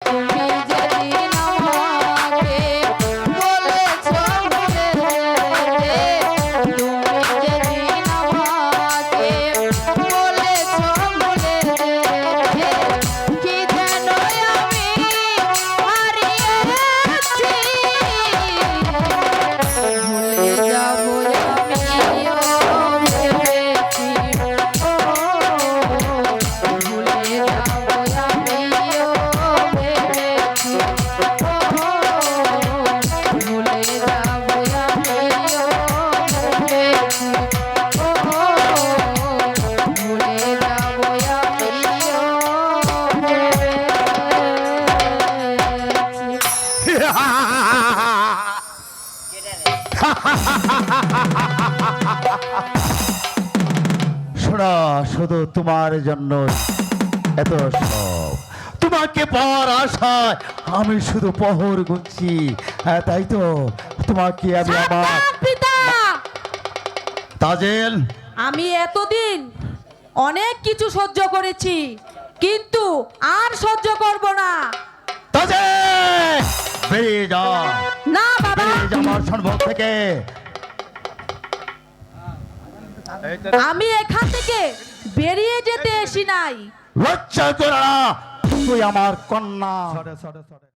তুমি যেদিন আমাকে বলেছো ভুলে যেতে, তুমি যেদিন আমাকে বলেছো ভুলে যেতে, কি যেন আমি হারিয়েছি, ভুলে যাবো আমিও ভেবেছি, ভুলে যাবো আমিও ভেবেছি, ভুলে যাবো আমিও ভেবেছি, ভুলে যাবো আমিও ভেবেছি। শোনো, শুধু তোমার জন্য এত সব, তোমাকে পাওয়ার আশায় আমি শুধু পহর গুনছি। হ্যাঁ, তাই তো তোমাকে আমি আমার সাবধান পিতা, তাজেল। আমি এতদিন অনেক কিছু সহ্য করেছি, কিন্তু আর সহ্য করব না। তাজেল, বেরিয়ে যা, না বাবা, বেরিয়ে যা আমার সম্ভব থেকে। আমি এখান থেকে বেরিয়ে যেতে এসি নাই। লজ্জা করে না, তুই আমার কন্যা।